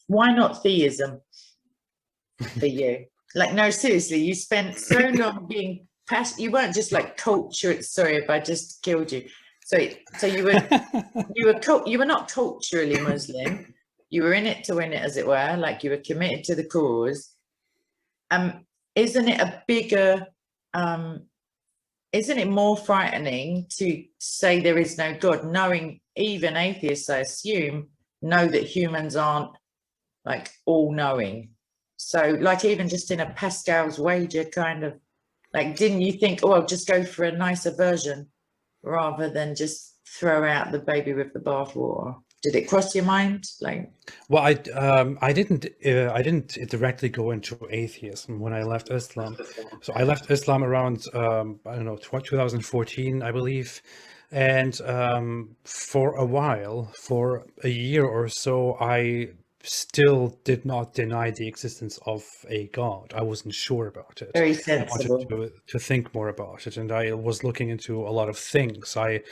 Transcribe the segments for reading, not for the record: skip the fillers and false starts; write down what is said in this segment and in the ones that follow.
Why not theism for you? Like, no, seriously, you spent so long being passionate. You weren't just like culture. Sorry if I just killed you. So you were not culturally Muslim. You were in it to win it, as it were. Like, you were committed to the cause. Isn't it a bigger? Isn't it more frightening to say there is no God, knowing even atheists, I assume, know that humans aren't like all knowing? So, like, even just in a Pascal's wager kind of, like, didn't you think, oh, I'll just go for a nicer version rather than just throw out the baby with the bathwater? Did it cross your mind? Like, Well, I didn't directly go into atheism when I left Islam. So I left Islam around I don't know 2014, I believe, and for a while, for a year or so, I still did not deny the existence of a God. I wasn't sure about it. very I wanted sensible. to think more about it, and I was looking into a lot of things. I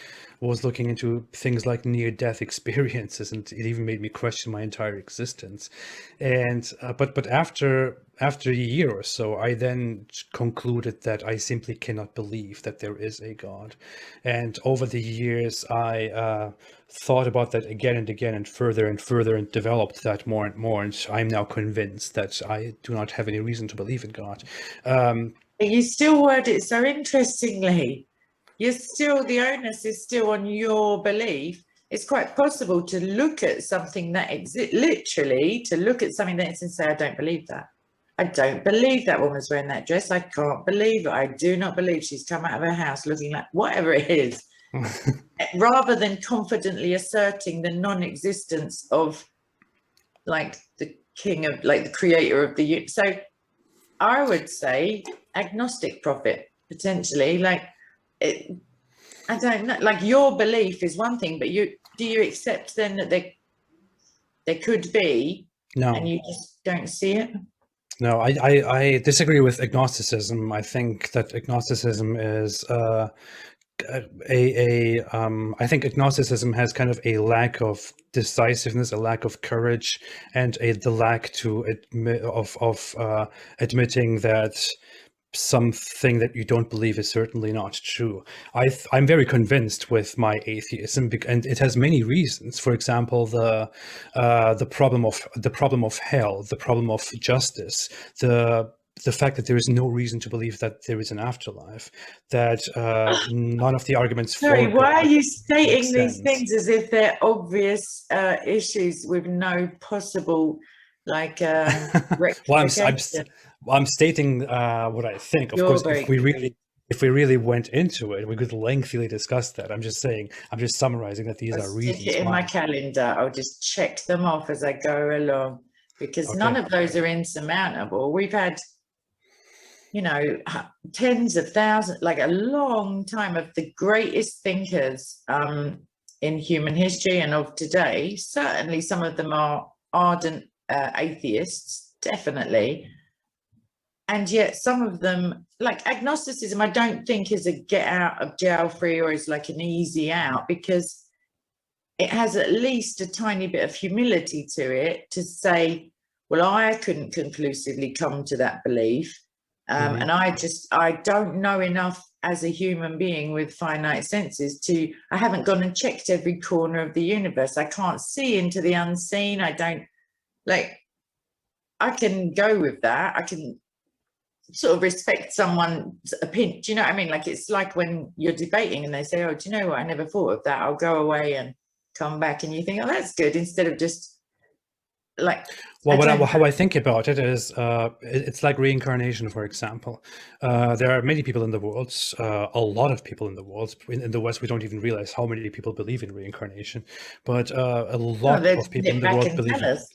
was looking into things like near-death experiences, and it even made me question my entire existence. And but after a year or so, I then concluded that I simply cannot believe that there is a God. And over the years, I thought about that again and again and further and developed that more and more. And I'm now convinced that I do not have any reason to believe in God. You still word it so interestingly. You're still, the onus is still on your belief. It's quite possible to look at something that exists, literally to look at something that exists and say, I don't believe that. I don't believe that woman's wearing that dress. I can't believe it. I do not believe she's come out of her house looking like whatever it is. Rather than confidently asserting the non-existence of like the king of, like the creator of the, so I would say agnostic prophet, potentially. Like, it, I don't know, like, your belief is one thing, but do you accept then that there could be, and No. you just don't see it? No, I disagree with agnosticism. I think that agnosticism is I think agnosticism has kind of a lack of decisiveness, a lack of courage, and the lack to admit of admitting that something that you don't believe is certainly not true. I'm very convinced with my atheism, and it has many reasons. For example, the problem of hell, the problem of justice, the fact that there is no reason to believe that there is an afterlife, that none of the arguments Sorry, for why are God you make stating these sense. things as if they're obvious issues with no possible, like, Well, rectification? I'm stating what I think. Of You're course, very clear. if we really went into it, we could lengthily discuss that. I'm just saying, I'm just summarizing that these I'll are stick it reasons in my why. calendar. I'll just check them off as I go along, because none Okay. of those are insurmountable. We've had, you know, tens of thousands, like a long time of the greatest thinkers in human history and of today. Certainly, some of them are ardent atheists, definitely. And yet, some of them, like agnosticism, I don't think is a get out of jail free or is like an easy out, because it has at least a tiny bit of humility to it to say, well, I couldn't conclusively come to that belief. Hmm. And I don't know enough as a human being with finite senses I haven't gone and checked every corner of the universe. I can't see into the unseen. I don't, like, I can go with that. I can sort of respect someone's opinion. Do you know what I mean? Like, it's like when you're debating and they say, oh, do you know what? I never thought of that. I'll go away and come back, and you think, oh, that's good, instead of just like, I Well, don't how know. I think about it is, it's like reincarnation, for example. There are many people in the world, a lot of people in the world. In the West, we don't even realize how many people believe in reincarnation, but a Oh, lot let's of people in nip the back world and believe tell in us.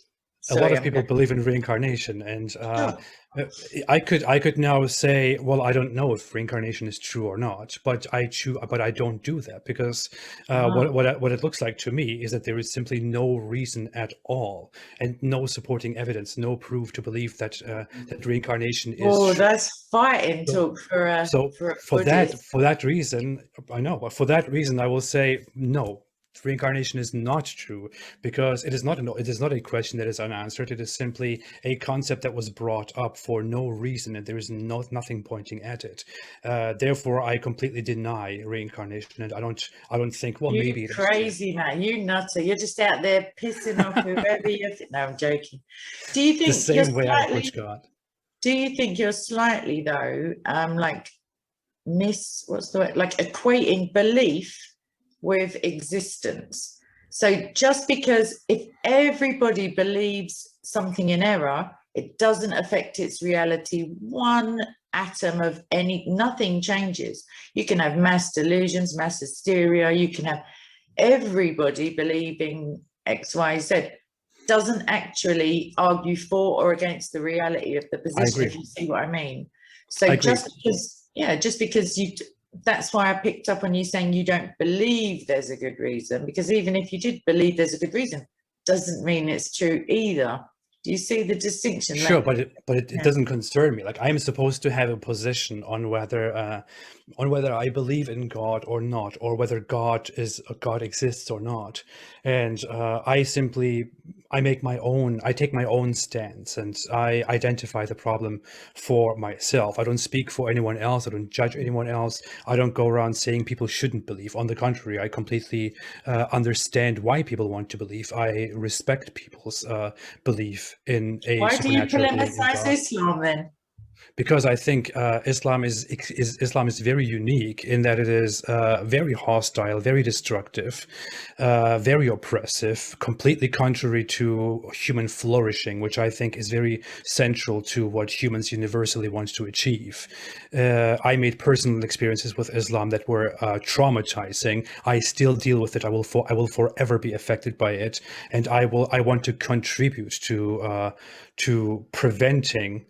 a lot Sorry, of I'm people going. believe in reincarnation, and Sure. uh, I could now say, well, I don't know if reincarnation is true or not, but I don't do that because Ah. what it looks like to me is that there is simply no reason at all, and no supporting evidence, no proof to believe that that reincarnation is Oh, true. that's fighting So, talk for a so for a Buddhist. for that reason, I know, but for that reason, I will say no. reincarnation is not true, because it is not a question that is unanswered. It is simply a concept that was brought up for no reason, and there is nothing pointing at it. Therefore, I completely deny reincarnation, and I don't think, well, You maybe it is true. crazy man, you nutter. You're just out there pissing off whoever you think. No, I'm joking. Do you The think you're same way I approach slightly, God. do you think you're slightly though, like what's the word, like equating belief with existence? So just because if everybody believes something in error, it doesn't affect its reality one atom of nothing changes. You can have mass delusions, mass hysteria, you can have everybody believing XYZ, doesn't actually argue for or against the reality of the position, if you see what I mean. So just because you, that's why I picked up on you saying you don't believe there's a good reason, because even if you did believe there's a good reason, doesn't mean it's true either. Do you see the distinction? Sure, but it doesn't concern me. Like, I'm supposed to have a position on whether I believe in God or not, or whether God exists or not. And I take my own stance, and I identify the problem for myself. I don't speak for anyone else. I don't judge anyone else. I don't go around saying people shouldn't believe. On the contrary, I completely understand why people want to believe. I respect people's belief in a Why do you supernatural being in polemize God. Islam then? Because I think Islam is very unique in that it is very hostile, very destructive, very oppressive, completely contrary to human flourishing, which I think is very central to what humans universally want to achieve. I made personal experiences with Islam that were traumatizing. I still deal with it. I will forever be affected by it, and I want to contribute to preventing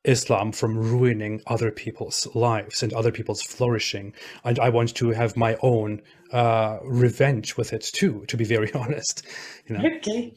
Islam from ruining other people's lives and other people's flourishing. And I want to have my own revenge with it too, to be very honest. Okay.